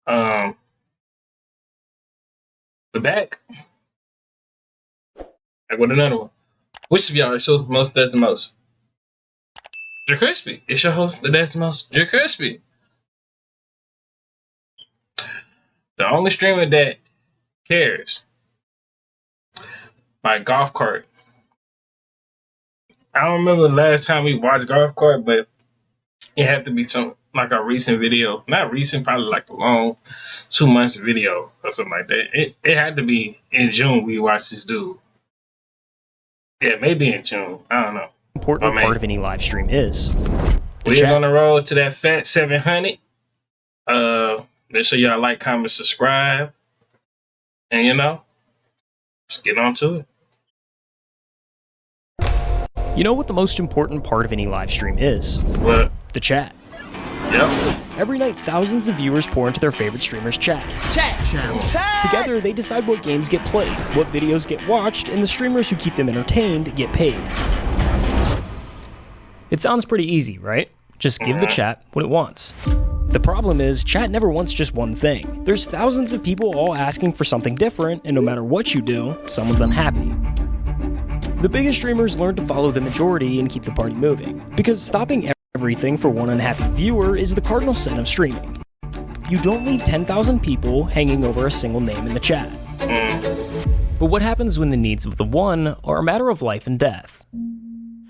Um, the back, like with another one. Which of y'all shows most does the most? J Crispy. It's your host that does the most. J Crispy. The only streamer that cares. My golf cart. I don't remember the last time we watched golf cart, but it had to be some like a recent video. Not recent, probably like a long 2 months video or something like that. It had to be in June we watched this dude. Yeah, maybe in June. I don't know. Important part of any live stream is we is on the road to that fat 700. Make sure y'all like, comment, subscribe, and let's get on to it. You know what the most important part of any live stream is? What? The chat. Yep. Every night, thousands of viewers pour into their favorite streamers' chat. Chat. Together, they decide what games get played, what videos get watched, and the streamers who keep them entertained get paid. It sounds pretty easy, right? Just give the chat what it wants. The problem is, chat never wants just one thing. There's thousands of people all asking for something different, and no matter what you do, someone's unhappy. The biggest streamers learn to follow the majority and keep the party moving, because stopping everything for one unhappy viewer is the cardinal sin of streaming. You don't leave 10,000 people hanging over a single name in the chat. But what happens when the needs of the one are a matter of life and death?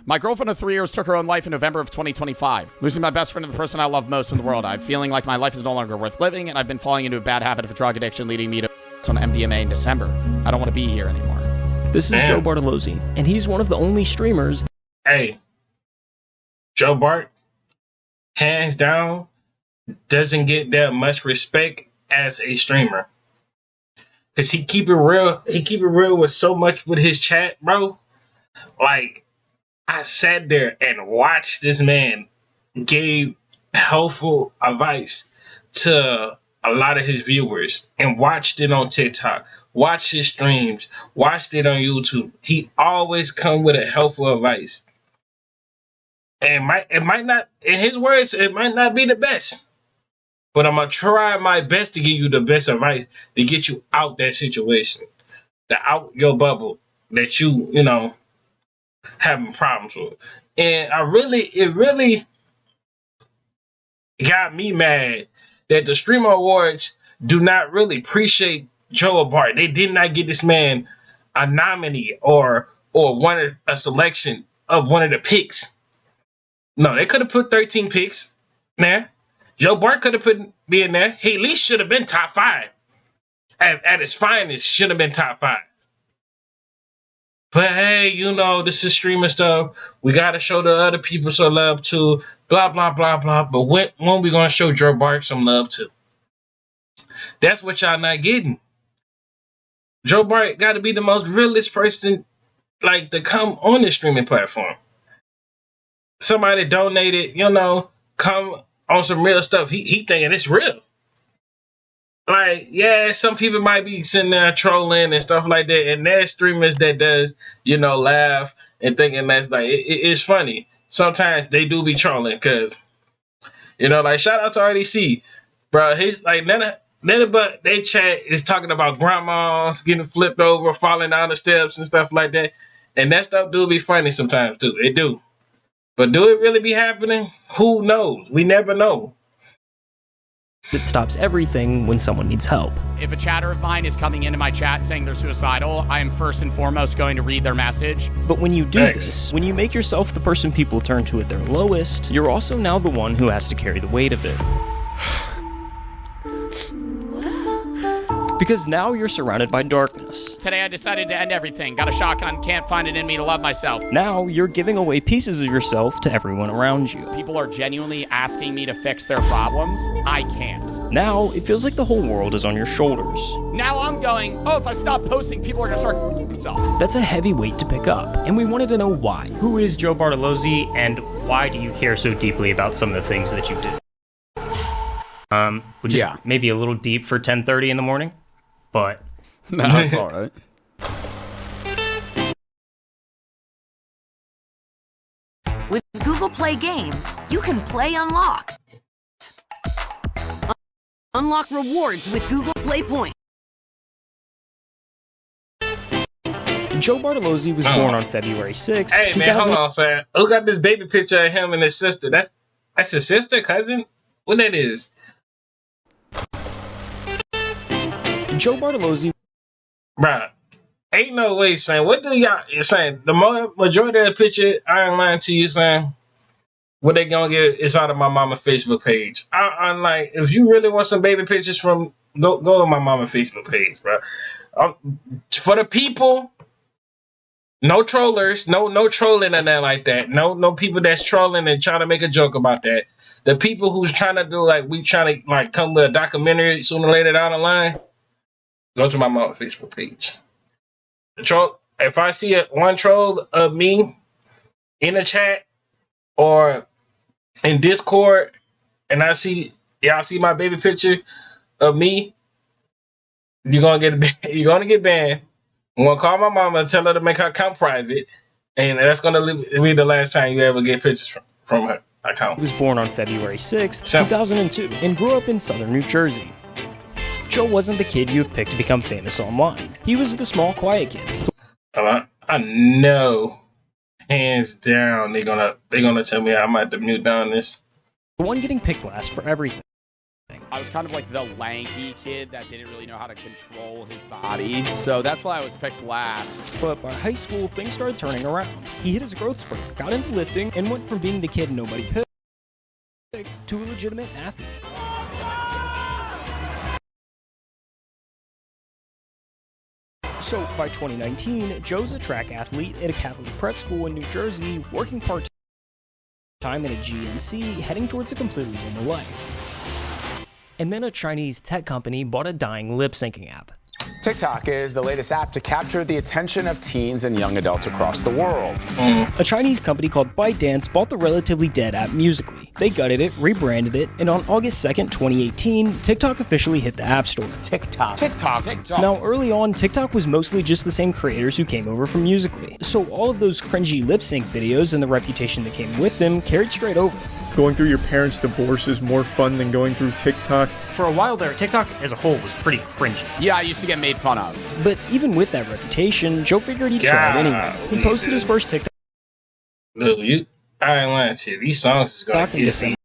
My girlfriend of 3 years took her own life in November of 2025. Losing my best friend and the person I love most in the world. I'm feeling like my life is no longer worth living, and I've been falling into a bad habit of drug addiction, leading me to on MDMA in December. I don't want to be here anymore. This is Joe Bartolozzi, and he's one of the only streamers. Hey, Joe Bart, hands down, doesn't get that much respect as a streamer. Cause he keep it real. He keep it real with so much with his chat, bro. Like, I sat there and watched this man give helpful advice to a lot of his viewers and watched it on TikTok, watched his streams, watched it on YouTube. He always come with a helpful advice. And it might not, in his words, it might not be the best. But I'm going to try my best to give you the best advice to get you out that situation, to out your bubble that you having problems with. And it really got me mad that the Streamer Awards do not really appreciate Joe Bart. They did not give this man a nominee or a selection of one of the picks. No, they could have put 13 picks there. Joe Bart could have be in there. He at least should have been top 5. At his finest, should have been top 5. But hey, this is streaming stuff. We got to show the other people some love too. Blah, blah, blah, blah. But when we going to show Joe Bart some love too? That's what y'all not getting. Joe Bart got to be the most realest person to come on this streaming platform. Somebody donated, come on some real stuff. He thinking it's real. Like, yeah, some people might be sitting there trolling and stuff like that, and there's streamers that does, laugh and thinking that's it's funny. Sometimes they do be trolling, cause, shout out to RDC, bro. He's like none but they chat is talking about grandmas getting flipped over, falling down the steps and stuff like that, and that stuff do be funny sometimes too. It do, but do it really be happening? Who knows? We never know. That stops everything when someone needs help. If a chatter of mine is coming into my chat saying they're suicidal, I am first and foremost going to read their message. But when you do this, when you make yourself the person people turn to at their lowest, you're also now the one who has to carry the weight of it. Because now you're surrounded by darkness. Today I decided to end everything. Got a shotgun, can't find it in me to love myself. Now you're giving away pieces of yourself to everyone around you. People are genuinely asking me to fix their problems. I can't. Now it feels like the whole world is on your shoulders. Now I'm going, if I stop posting, people are gonna start themselves. That's a heavy weight to pick up, and we wanted to know why. Who is Joe Bartolozzi, and why do you care so deeply about some of the things that you do? Which is maybe a little deep for 10:30 in the morning, but no, that's all right. With Google Play Games, you can play Unlock. Unlock rewards with Google Play Points. Joe Bartolozzi was born on February 6th, Hey, 2000. man, hold on, son. Who got this baby picture of him and his sister? That's his sister, cousin? What that is? Joe Bartolozzi Bruh, ain't no way, son. What do y'all saying? The majority of the picture, I ain't lying to you, son. What they gonna get is out of my mama Facebook page. I'm like, if you really want some baby pictures from, go to my mama Facebook page, bro. For the people, no trollers, no trolling and that like that. No people that's trolling and trying to make a joke about that. The people who's trying to do like we trying to like come with a documentary sooner or later down the line, go to my mama Facebook page. The troll. If I see one troll of me in the chat or in Discord, and y'all see my baby picture of me, you're gonna get banned. I'm gonna call my mama and tell her to make her account private, and that's gonna be the last time you ever get pictures from her account. He was born on February 6th, 2002, and grew up in southern New Jersey. Joe wasn't the kid you have picked to become famous online. He was the small, quiet kid. I know, hands down, they're gonna tell me I might have to mute down this. The one getting picked last for everything. I was kind of like the lanky kid that didn't really know how to control his body, so that's why I was picked last. But by high school, things started turning around. He hit his growth spurt, got into lifting, and went from being the kid nobody picked to a legitimate athlete. So by 2019, Joe's a track athlete at a Catholic prep school in New Jersey, working part-time at a GNC, heading towards a completely normal life. And then a Chinese tech company bought a dying lip-syncing app. TikTok is the latest app to capture the attention of teens and young adults across the world. A Chinese company called ByteDance bought the relatively dead app Musical.ly. They gutted it, rebranded it, and on August 2nd, 2018, TikTok officially hit the App Store. TikTok. Now, early on, TikTok was mostly just the same creators who came over from Musical.ly. So all of those cringy lip-sync videos and the reputation that came with them carried straight over. Going through your parents' divorce is more fun than going through TikTok. For a while there, TikTok as a whole was pretty cringy. Yeah, I used to get made fun of. But even with that reputation, Joe figured he'd try it anyway. He posted his first TikTok. Dude, I ain't lying to you. These songs is gonna in get December.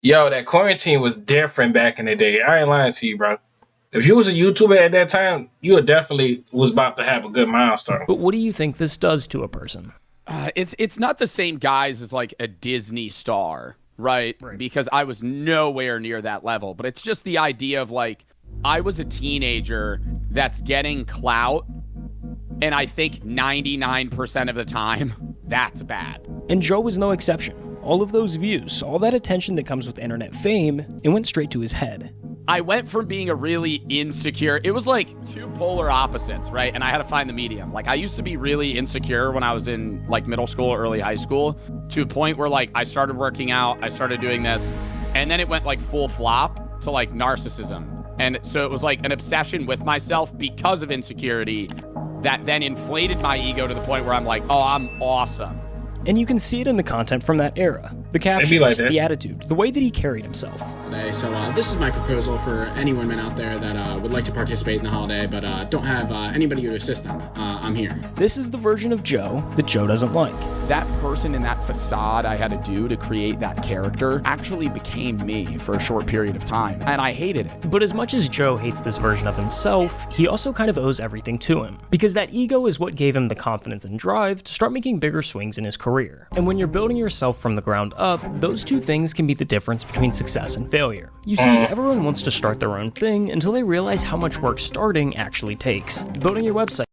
Yo, that quarantine was different back in the day. I ain't lying to you, bro. If you was a YouTuber at that time, you would definitely was about to have a good milestone. But what do you think this does to a person? It's not the same guys as like a Disney star, right? Because I was nowhere near that level. But it's just the idea of like, I was a teenager that's getting clout, and I think 99% of the time, that's bad. And Joe was no exception. All of those views, all that attention that comes with internet fame, it went straight to his head. I went from being a really insecure, it was like two polar opposites, right? And I had to find the medium. Like I used to be really insecure when I was in like middle school or early high school, to a point where like I started working out, I started doing this, and then it went like full flop to like narcissism. And so it was like an obsession with myself because of insecurity that then inflated my ego to the point where I'm like, oh, I'm awesome. And you can see it in the content from that era. The captions, be like that. the attitude, the way that he carried himself. So this is my proposal for any women out there that would like to participate in the holiday but don't have anybody to assist them. I'm here. This is the version of Joe that Joe doesn't like. That person in that facade I had to do to create that character actually became me for a short period of time, and I hated it. But as much as Joe hates this version of himself, he also kind of owes everything to him. Because that ego is what gave him the confidence and drive to start making bigger swings in his career. And when you're building yourself from the ground up, those two things can be the difference between success and failure. You see, everyone wants to start their own thing until they realize how much work starting actually takes. Building your website,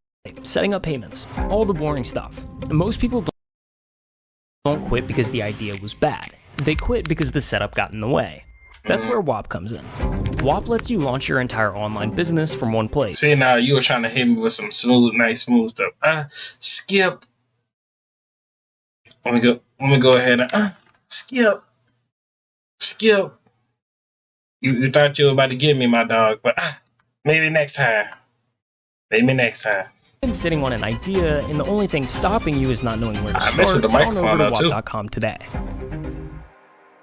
setting up payments, all the boring stuff. And most people don't quit because the idea was bad. They quit because the setup got in the way. That's where WAP comes in. WAP lets you launch your entire online business from one place. See, now you were trying to hit me with some nice smooth stuff. Skip. Let me go ahead and skip. You thought you were about to get me, my dog, but maybe next time. Been sitting on an idea, and the only thing stopping you is not knowing where to start. With the microphone on over to too. WAP.com today.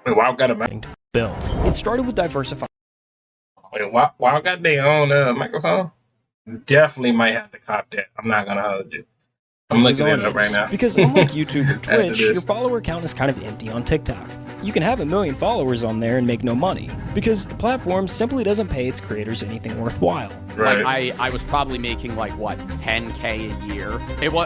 Wait, WAP got a mic? Build. It started with diversifying. Wait, WAP got their own microphone? Definitely might have to cop that. I'm not gonna hold you. I'm looking it up right now. Because unlike YouTube or Twitch, this. your follower count is kind of empty on TikTok. You can have 1 million followers on there and make no money, because the platform simply doesn't pay its creators anything worthwhile. Right. Like I was probably making like what, 10K a year.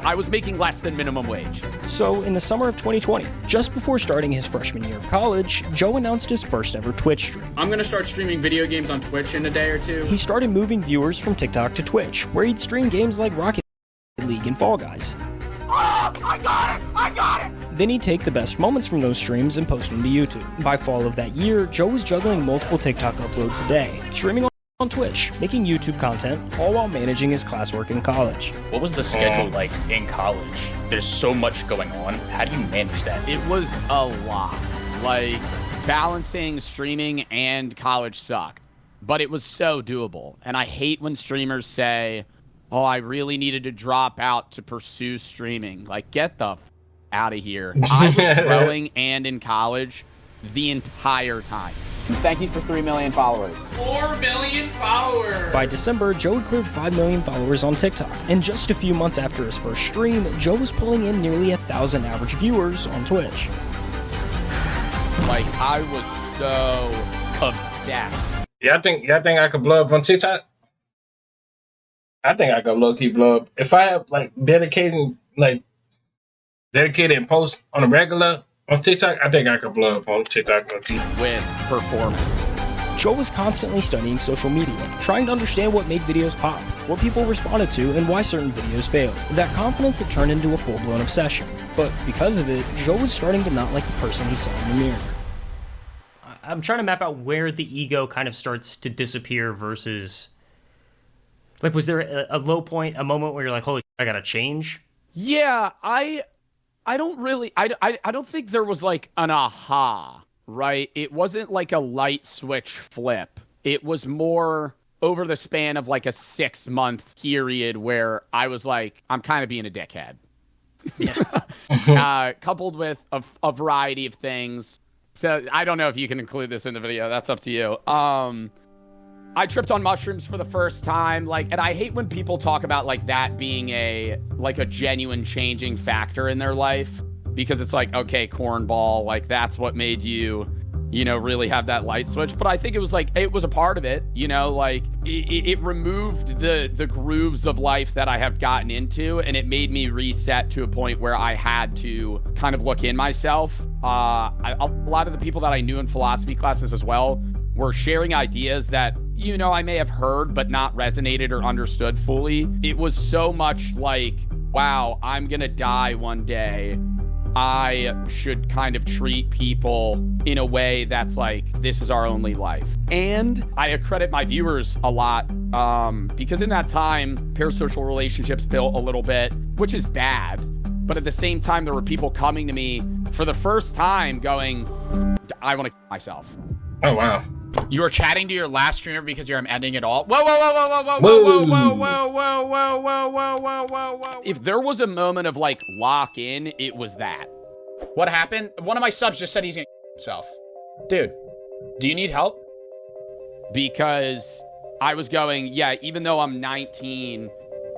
I was making less than minimum wage. So in the summer of 2020, just before starting his freshman year of college, Joe announced his first ever Twitch stream. I'm gonna start streaming video games on Twitch in a day or two. He started moving viewers from TikTok to Twitch, where he'd stream games like Rocket League and Fall Guys. I got it! Then he'd take the best moments from those streams and post them to YouTube. By fall of that year, Joe was juggling multiple TikTok uploads a day, streaming on Twitch, making YouTube content, all while managing his classwork in college. What was the schedule like in college? There's so much going on. How do you manage that? It was a lot. Like, balancing streaming and college sucked. But it was so doable. And I hate when streamers say, oh, I really needed to drop out to pursue streaming. Like, get the out of here. I was growing and in college the entire time. Thank you for 3 million followers. 4 million followers! By December, Joe had cleared 5 million followers on TikTok. And just a few months after his first stream, Joe was pulling in nearly 1,000 average viewers on Twitch. Like, I was so obsessed. Yeah, I think I could blow up on TikTok. I think I could low-key blow up. If I have like dedicated and post on a regular on TikTok, I think I could blow up on TikTok. With performance. Joe was constantly studying social media, trying to understand what made videos pop, what people responded to, and why certain videos failed. That confidence had turned into a full-blown obsession. But because of it, Joe was starting to not like the person he saw in the mirror. I'm trying to map out where the ego kind of starts to disappear versus... Like, was there a low point, a moment where you're like, holy, I gotta change? Yeah, I don't think there was like an aha, right? It wasn't like a light switch flip. It was more over the span of like a 6-month period where I was like, I'm kind of being a dickhead. Yeah. Coupled with a variety of things. So I don't know if you can include this in the video. That's up to you. I tripped on mushrooms for the first time, and I hate when people talk about like that being a genuine changing factor in their life, because it's like, okay, cornball, like that's what made you really have that light switch. But I think it was a part of it, it removed the grooves of life that I have gotten into, and it made me reset to a point where I had to kind of look in myself. A lot of the people that I knew in philosophy classes as well were sharing ideas that, I may have heard but not resonated or understood fully. It was so much like, wow, I'm gonna die one day. I should kind of treat people in a way that's like, this is our only life. And I accredit my viewers a lot because in that time, parasocial relationships built a little bit, which is bad. But at the same time, there were people coming to me for the first time going, I want to kill myself. Oh, wow. You were chatting to your last streamer because you're ending it all. Whoa, whoa, whoa, whoa, whoa, whoa, whoa, whoa, whoa, whoa, whoa, whoa, whoa, whoa, whoa, whoa. If there was a moment of like lock in, it was that. What happened? One of my subs just said he's gonna himself. Dude, do you need help? Because I was going, yeah, even though I'm 19,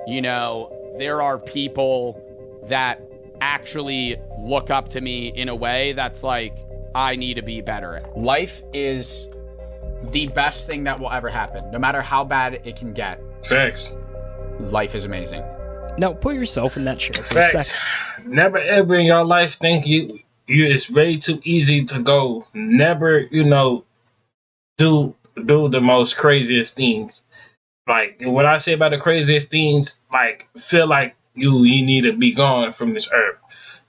you know, there are people that actually look up to me in a way that's like, I need to be better. Life is the best thing that will ever happen, no matter how bad it can get. Facts. Life is amazing. Now put yourself in that chair for a Facts. second. Never ever in your life think you it's way too easy to go. Never, you know, do the most craziest things. Like what I say about the craziest things, like feel like you need to be gone from this earth.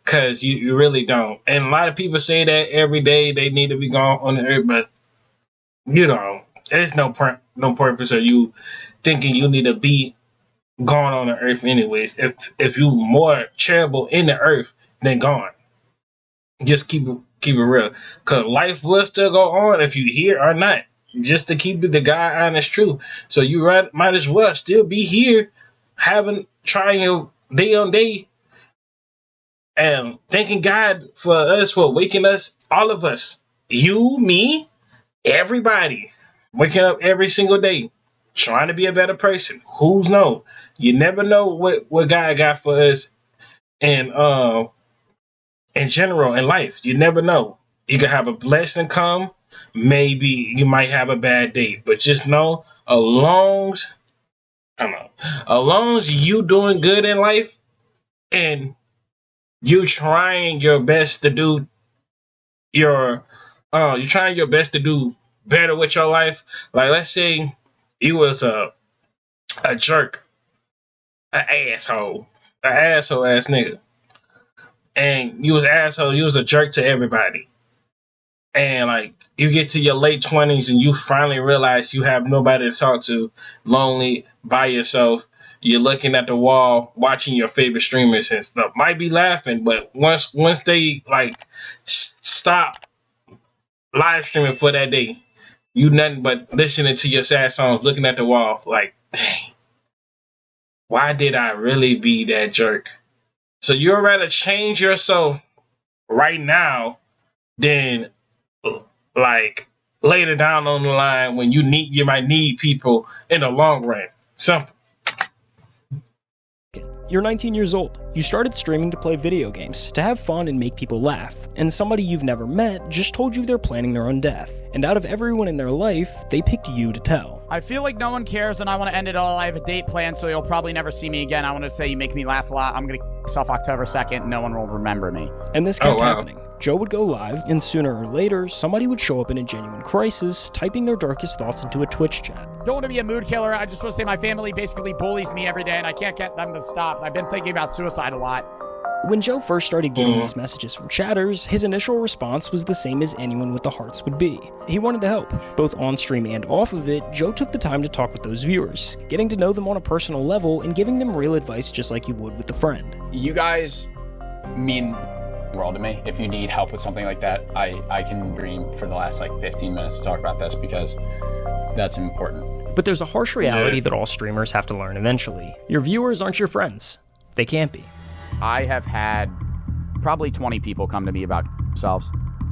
Cause you really don't. And a lot of people say that every day they need to be gone on the earth, but you know, there's no purpose of you thinking you need to be gone on the earth anyways. If you more charitable in the earth than gone. Just keep it real. Cause life will still go on if you here or not. Just to keep it the God honest truth. So you might as well still be here trying your day on day and thanking God for us, for waking us, all of us. You, me, everybody. Waking up every single day. Trying to be a better person. Who's know? You never know what God got for us in general in life. You never know. You can have a blessing come. Maybe you might have a bad day. But just know, as long as you doing good in life and you trying your best to do you're trying your best to do better with your life. Like let's say you was a jerk, an asshole ass nigga. And you was a jerk to everybody. And like you get to your late 20s and you finally realize you have nobody to talk to, lonely, by yourself. You're looking at the wall, watching your favorite streamers and stuff. Might be laughing, but once they like stop live streaming for that day, you nothing but listening to your sad songs, looking at the wall, like, dang, why did I really be that jerk? So you'd rather change yourself right now than like later down on the line when you might need people in the long run. Simple. You're 19 years old. You started streaming to play video games, to have fun and make people laugh, and somebody you've never met just told you they're planning their own death. And out of everyone in their life, they picked you to tell. I feel like no one cares and I want to end it all. I have a date planned, so you'll probably never see me again. I want to say you make me laugh a lot. I'm going to kill myself October 2nd. No one will remember me. And this kept happening. Joe would go live, and sooner or later, somebody would show up in a genuine crisis, typing their darkest thoughts into a Twitch chat. Don't want to be a mood killer. I just want to say my family basically bullies me every day, and I can't get them to stop. I've been thinking about suicide a lot. When Joe first started getting these messages from chatters, his initial response was the same as anyone with the hearts would be. He wanted to help. Both on stream and off of it, Joe took the time to talk with those viewers, getting to know them on a personal level and giving them real advice just like you would with a friend. You guys mean the world to me. If you need help with something like that, I can dream for the last like 15 minutes to talk about this because that's important. But there's a harsh reality that all streamers have to learn eventually. Your viewers aren't your friends. They can't be. I have had probably 20 people come to me about themselves,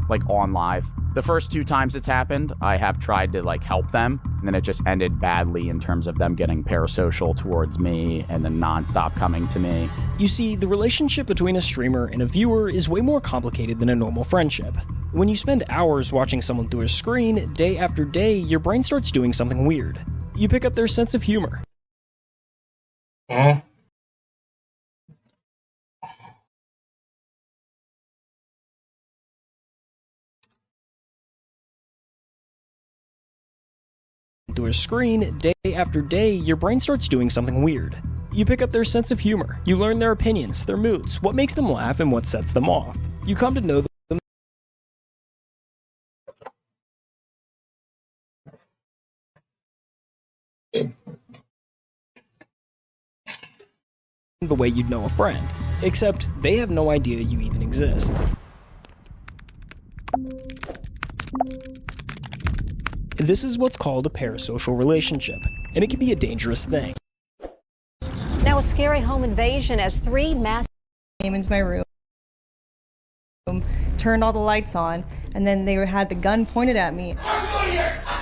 like on live. The first 2 times it's happened, I have tried to like help them, and then it just ended badly in terms of them getting parasocial towards me and then nonstop coming to me. You see, the relationship between a streamer and a viewer is way more complicated than a normal friendship. When you spend hours watching someone through a screen, day after day, your brain starts doing something weird. You pick up their sense of humor. Through a screen, day after day, your brain starts doing something weird. You pick up their sense of humor. You learn their opinions, their moods, what makes them laugh and what sets them off. You come to know them the way you'd know a friend, except they have no idea you even exist. This is what's called a parasocial relationship, and it can be a dangerous thing. Now a scary home invasion as 3 mass... Came into my room. turned all the lights on, and then they had the gun pointed at me.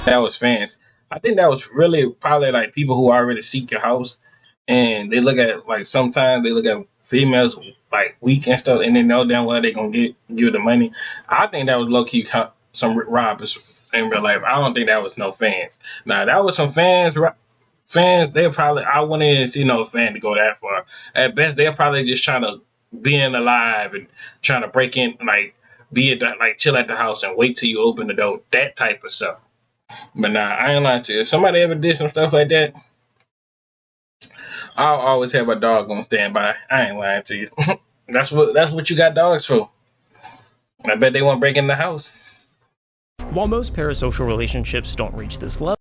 That was fans. I think that was really probably like people who already seek your house, and they look at like sometimes they look at females like weak and stuff, and they know damn well they gonna give you the money. I think that was low key some robbers in real life. I don't think that was no fans. Now that was some fans. Fans, they probably, I wouldn't even see no fan to go that far. At best, they're probably just trying to be in alive and trying to break in, like be at the, like chill at the house and wait till you open the door. That type of stuff. But nah, I ain't lying to you. If somebody ever did some stuff like that, I'll always have a dog on standby. I ain't lying to you. That's what you got dogs for. I bet they won't break in the house. While most parasocial relationships don't reach this level,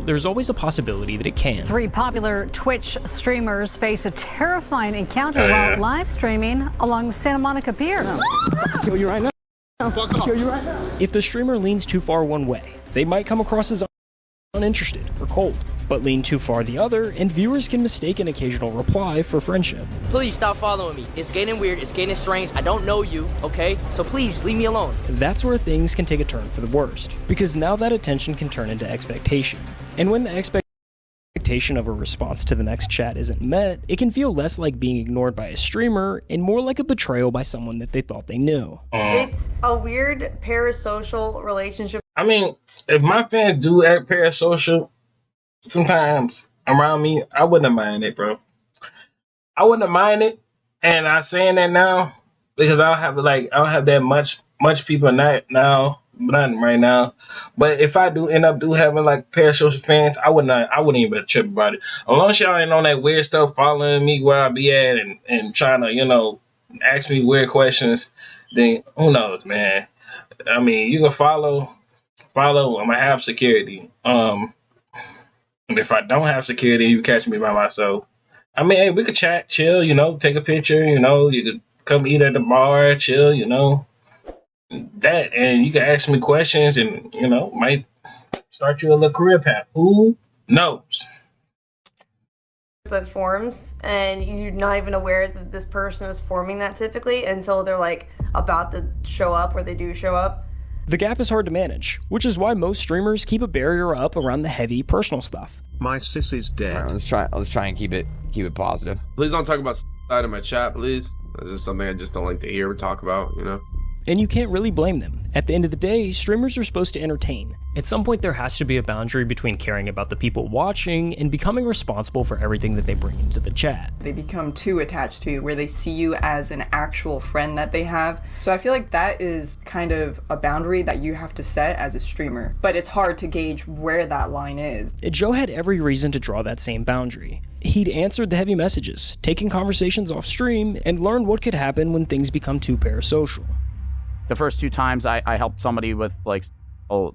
there's always a possibility that it can. 3 popular Twitch streamers face a terrifying encounter while live streaming along the Santa Monica Pier. I'll kill you right now. I'll kill you right now. If the streamer leans too far one way, they might come across as uninterested or cold, but lean too far the other, and viewers can mistake an occasional reply for friendship. Please stop following me. It's getting weird. It's getting strange. I don't know you, okay? So please leave me alone. That's where things can take a turn for the worst, because now that attention can turn into expectation. And when the expectation of a response to the next chat isn't met, it can feel less like being ignored by a streamer and more like a betrayal by someone that they thought they knew. It's a weird parasocial relationship. I mean, if my fans do act parasocial sometimes around me, I wouldn't mind it, bro. I wouldn't mind it, and I'm saying that now because I don't have that much people not right now. But if I do end up having like parasocial fans, I wouldn't even trip about it. As long as y'all ain't on that weird stuff following me where I be at and trying to, ask me weird questions, then who knows, man. I mean, you can follow, I'm gonna have security. And if I don't have security, you catch me by myself. I mean, hey, we could chat, chill, take a picture, you could come eat at the bar, chill, that, and you can ask me questions and, might start you a little career path. Who knows? That forms, and you're not even aware that this person is forming that typically until they're like about to show up, or they do show up. The gap is hard to manage, which is why most streamers keep a barrier up around the heavy personal stuff. My sis is dead. Right, let's try and keep it positive. Please don't talk about side of my chat, please. This is something I just don't like to hear or talk about, And you can't really blame them. At the end of the day, streamers are supposed to entertain. At some point, there has to be a boundary between caring about the people watching and becoming responsible for everything that they bring into the chat. They become too attached to you, where they see you as an actual friend that they have. So I feel like that is kind of a boundary that you have to set as a streamer. But it's hard to gauge where that line is. Joe had every reason to draw that same boundary. He'd answered the heavy messages, taken conversations off stream, and learned what could happen when things become too parasocial. The first 2 times I helped somebody with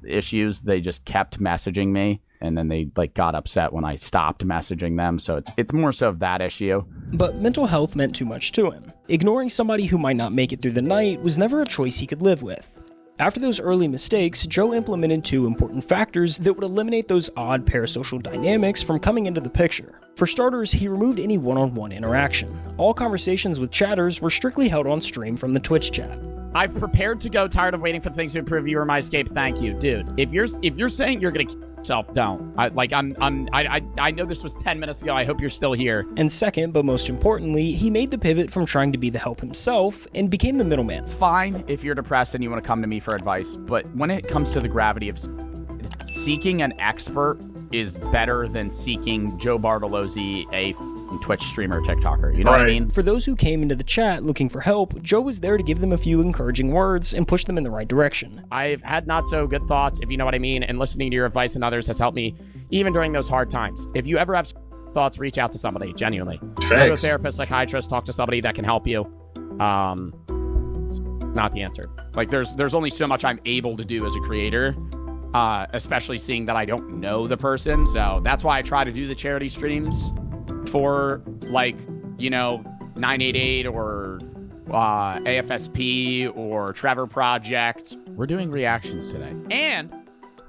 issues, they just kept messaging me, and then they got upset when I stopped messaging them. So it's more so of that issue. But mental health meant too much to him. Ignoring somebody who might not make it through the night was never a choice he could live with. After those early mistakes, Joe implemented 2 important factors that would eliminate those odd parasocial dynamics from coming into the picture. For starters, he removed any one-on-one interaction. All conversations with chatters were strictly held on stream from the Twitch chat. I've prepared to go, tired of waiting for things to improve. You are my escape. Thank you, dude. If you're saying you're gonna kill yourself, don't. I know this was 10 minutes ago. I hope you're still here. And second, but most importantly, he made the pivot from trying to be the help himself and became the middleman. Fine if you're depressed and you want to come to me for advice, but when it comes to the gravity of seeking an expert is better than seeking Joe Bartolozzi, a Twitch streamer, TikToker. You know what I mean? For those who came into the chat looking for help, Joe was there to give them a few encouraging words and push them in the right direction. I've had not so good thoughts, if you know what I mean, and listening to your advice and others has helped me even during those hard times. If you ever have thoughts, reach out to somebody, genuinely. Go to a therapist, psychiatrist, talk to somebody that can help you. It's not the answer. There's only so much I'm able to do as a creator. Especially seeing that I don't know the person. So that's why I try to do the charity streams for 988 or AFSP or Trevor Project. We're doing reactions today. And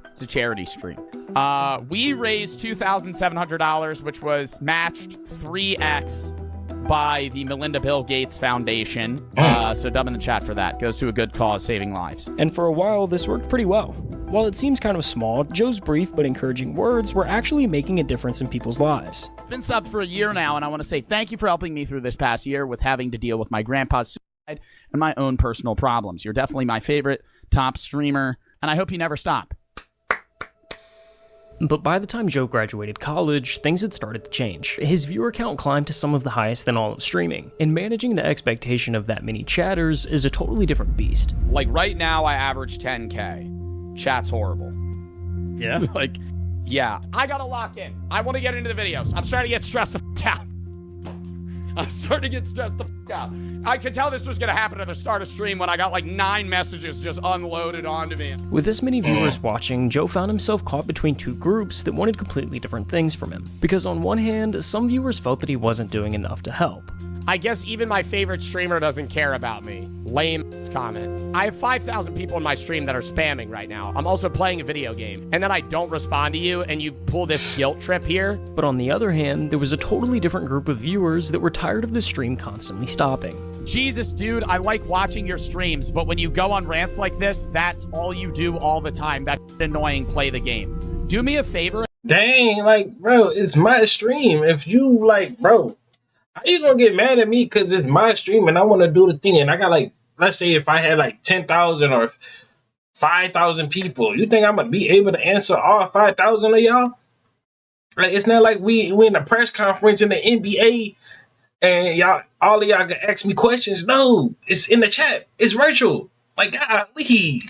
it's a charity stream. We raised $2,700, which was matched 3x by the Melinda Bill Gates Foundation. So dub in the chat for that. Goes to a good cause, saving lives. And for a while, this worked pretty well. While it seems kind of small, Joe's brief but encouraging words were actually making a difference in people's lives. I've been subbed for a year now, and I want to say thank you for helping me through this past year with having to deal with my grandpa's suicide and my own personal problems. You're definitely my favorite top streamer, and I hope you never stop. But by the time Joe graduated college, things had started to change. His viewer count climbed to some of the highest in all of streaming, and managing the expectation of that many chatters is a totally different beast. Like right now, I average 10K. Chat's horrible. Yeah? Like, yeah. I gotta lock in. I want to get into the videos. I'm starting to get stressed the f*** out. I'm starting to get stressed the f*** out. I could tell this was going to happen at the start of stream when I got like 9 messages just unloaded onto me. With this many viewers watching, Joe found himself caught between two groups that wanted completely different things from him. Because on one hand, some viewers felt that he wasn't doing enough to help. I guess even my favorite streamer doesn't care about me. Lame comment. I have 5,000 people in my stream that are spamming right now. I'm also playing a video game. And then I don't respond to you and you pull this guilt trip here. But on the other hand, there was a totally different group of viewers that were tired of the stream constantly stopping. Jesus, dude, I like watching your streams, but when you go on rants like this, that's all you do all the time. That's annoying. Play the game. Do me a favor. Dang, like, bro, it's my stream. If you, like, bro, how you gonna get mad at me because it's my stream and I want to do the thing and I got, like, let's say if I had, like, 10,000 or 5,000 people, you think I'm gonna be able to answer all 5,000 of y'all? Like, it's not like we in a press conference in the NBA and y'all, all of y'all can ask me questions. No, it's in the chat. It's virtual. Like, golly.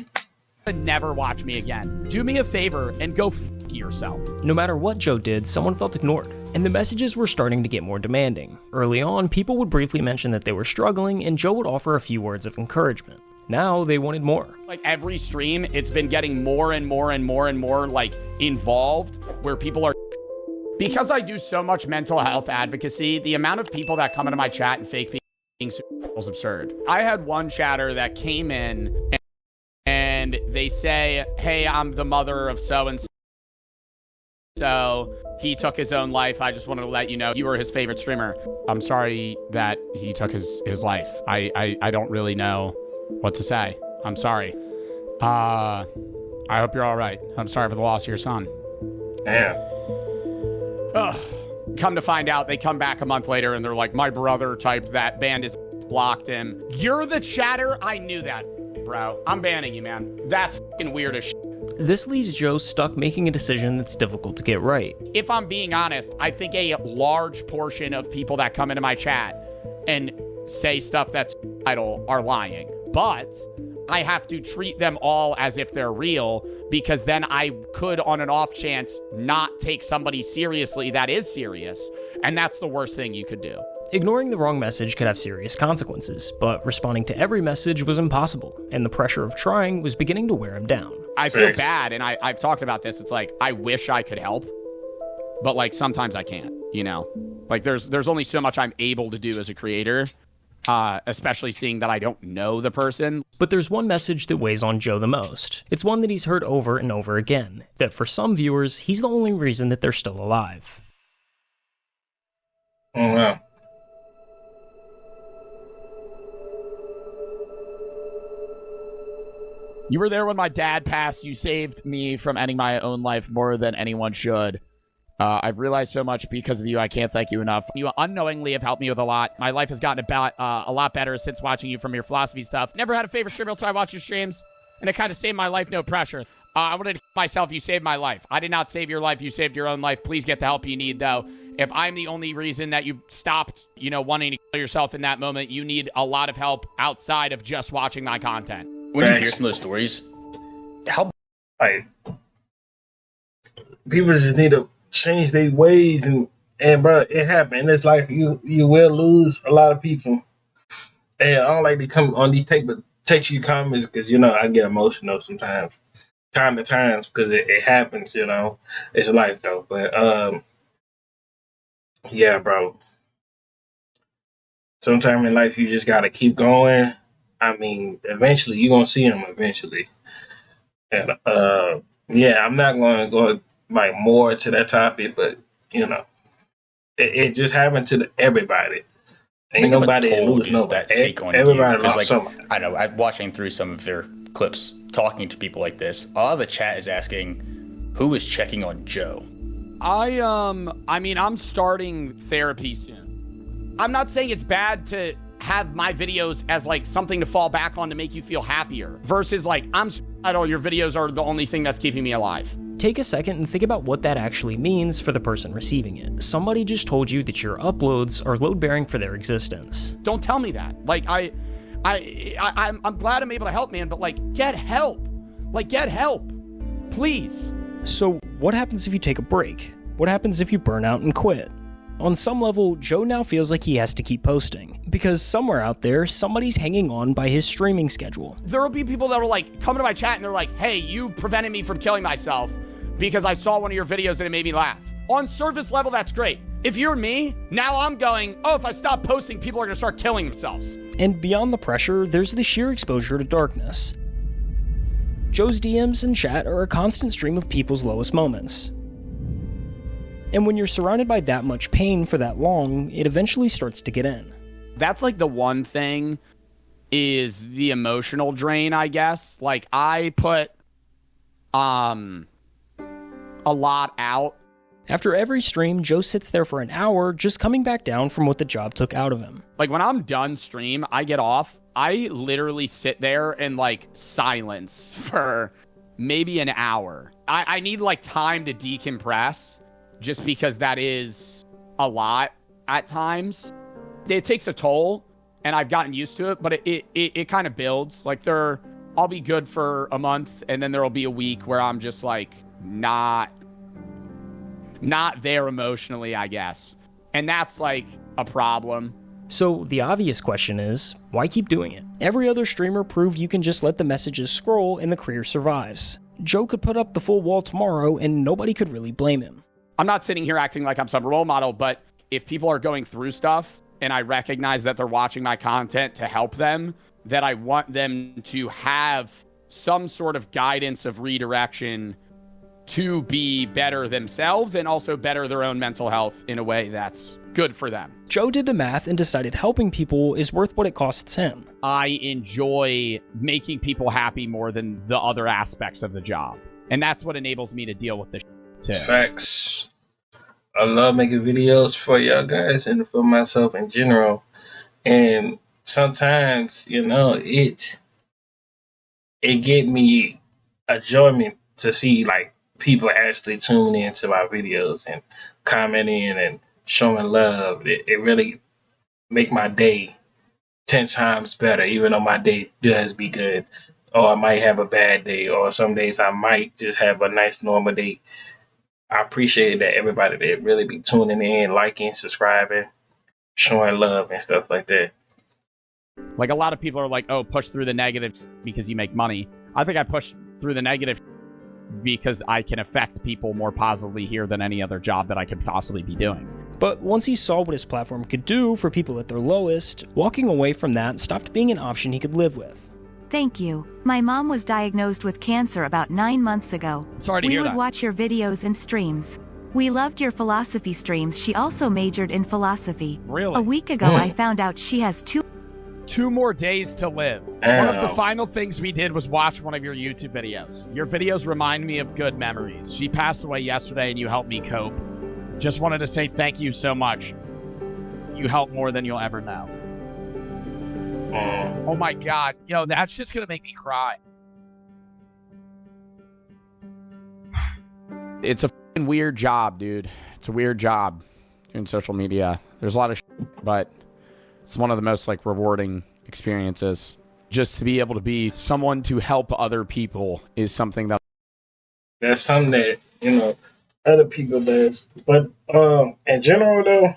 Never watch me again. Do me a favor and go f*** yourself. No matter what Joe did, someone felt ignored, and the messages were starting to get more demanding. Early on, people would briefly mention that they were struggling, and Joe would offer a few words of encouragement. Now, they wanted more. Like, every stream, it's been getting more and more and more and more, like, involved, where people are... Because I do so much mental health advocacy, the amount of people that come into my chat and fake being is absurd. I had one chatter that came in and they say, hey, I'm the mother of so-and-so. So he took his own life. I just wanted to let you know you were his favorite streamer. I'm sorry that he took his life. I don't really know what to say. I'm sorry. I hope you're all right. I'm sorry for the loss of your son. Damn. Ugh. Come to find out, they come back a month later and they're like, my brother typed that, banned his, blocked him. You're the chatter? I knew that, bro. I'm banning you, man. That's fucking weird as shit. This leaves Joe stuck making a decision that's difficult to get right. If I'm being honest, I think a large portion of people that come into my chat and say stuff that's idle are lying. But I have to treat them all as if they're real, because then I could, on an off chance, not take somebody seriously that is serious. And that's the worst thing you could do. Ignoring the wrong message could have serious consequences, but responding to every message was impossible, and the pressure of trying was beginning to wear him down. I feel bad, and I've talked about this. It's like, I wish I could help, but like sometimes I can't, you know? Like there's only so much I'm able to do as a creator. Especially seeing that I don't know the person. But there's one message that weighs on Joe the most. It's one that he's heard over and over again, that for some viewers, he's the only reason that they're still alive. Oh, wow. You were there when my dad passed. You saved me from ending my own life more than anyone should. I've realized so much because of you. I can't thank you enough. You unknowingly have helped me with a lot. My life has gotten about a lot better since watching you from your philosophy stuff. Never had a favorite streamer until I watched your streams, and it kind of saved my life, no pressure. I wanted to myself, you saved my life. I did not save your life. You saved your own life. Please get the help you need, though. If I'm the only reason that you stopped, wanting to kill yourself in that moment, you need a lot of help outside of just watching my content. When you hear some of those stories, how... Like, people just need to change their ways, and bro, it happened. It's like you will lose a lot of people, and I don't like to come on these touchy comments because I get emotional sometimes, time to times, because it happens. It's life though. But yeah, bro. Sometime in life you just gotta keep going. I mean, eventually you're gonna see them. Eventually, and yeah, I'm not gonna go like more to that topic, but it just happened to everybody. Ain't nobody lose just nobody. that take on Everybody you. 'Cause, lost like, somebody. I know, I'm watching through some of their clips, talking to people like this. A lot of the chat is asking, who is checking on Joe? I'm starting therapy soon. I'm not saying it's bad to have my videos as like something to fall back on to make you feel happier versus like I'm suicidal, your videos are the only thing that's keeping me alive. Take a second and think about what that actually means for the person receiving it. Somebody just told you that your uploads are load-bearing for their existence. Don't tell me that. Like I'm glad I'm able to help, man, but like get help. Like get help. Please. So what happens if you take a break? What happens if you burn out and quit? On some level, Joe now feels like he has to keep posting, because somewhere out there, somebody's hanging on by his streaming schedule. There will be people that will like come to my chat and they're like, hey, you prevented me from killing myself because I saw one of your videos and it made me laugh. On surface level, that's great. If you're me, now I'm going, oh, if I stop posting, people are gonna start killing themselves. And beyond the pressure, there's the sheer exposure to darkness. Joe's DMs and chat are a constant stream of people's lowest moments. And when you're surrounded by that much pain for that long, it eventually starts to get in. That's like the one thing is the emotional drain, I guess. Like I put a lot out. After every stream, Joe sits there for an hour just coming back down from what the job took out of him. Like when I'm done stream, I get off. I literally sit there in like silence for maybe an hour. I need like time to decompress. Just because that is a lot at times. It takes a toll, and I've gotten used to it, but it kind of builds. Like I'll be good for a month, and then there'll be a week where I'm just like not there emotionally, I guess. And that's like a problem. So the obvious question is, why keep doing it? Every other streamer proved you can just let the messages scroll and the career survives. Joe could put up the full wall tomorrow, and nobody could really blame him. I'm not sitting here acting like I'm some role model, but if people are going through stuff and I recognize that they're watching my content to help them, that I want them to have some sort of guidance of redirection to be better themselves and also better their own mental health in a way that's good for them. Joe did the math and decided helping people is worth what it costs him. I enjoy making people happy more than the other aspects of the job. And that's what enables me to deal with this too. Facts. I love making videos for y'all guys and for myself in general. And sometimes, it get me enjoyment to see like people actually tuning into my videos and commenting and showing love. It really make my day 10 times better, even though my day does be good. Or I might have a bad day, or some days I might just have a nice normal day. I appreciate that everybody that really be tuning in, liking, subscribing, showing love and stuff like that. Like a lot of people are like, oh, push through the negatives because you make money. I think I push through the negative because I can affect people more positively here than any other job that I could possibly be doing. But once he saw what his platform could do for people at their lowest, walking away from that stopped being an option he could live with. Thank you. My mom was diagnosed with cancer about 9 months ago. Sorry to hear that. We would watch your videos and streams. We loved your philosophy streams. She also majored in philosophy. Really? A week ago, I found out she has two more days to live. Ow. One of the final things we did was watch one of your YouTube videos. Your videos remind me of good memories. She passed away yesterday and you helped me cope. Just wanted to say thank you so much. You helped more than you'll ever know. Oh my God. Yo, that's just gonna make me cry. It's a f***ing weird job, dude. It's a weird job in social media. There's a lot of shit, but it's one of the most like rewarding experiences. Just to be able to be someone to help other people is something that's something that, other people does. But in general though,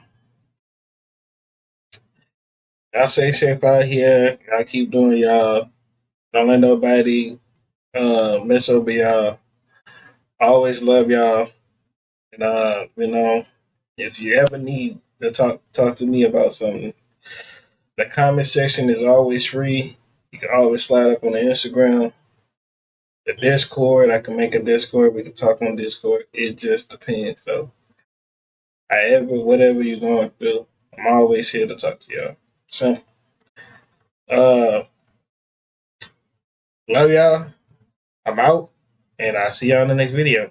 y'all stay safe out here. Y'all keep doing y'all. Don't let nobody mess over y'all. I always love y'all. And if you ever need to talk to me about something, the comment section is always free. You can always slide up on the Instagram. The Discord, I can make a Discord. We can talk on Discord. It just depends. So, whatever you're going through, I'm always here to talk to y'all. So, love y'all. I'm out, and I'll see y'all in the next video.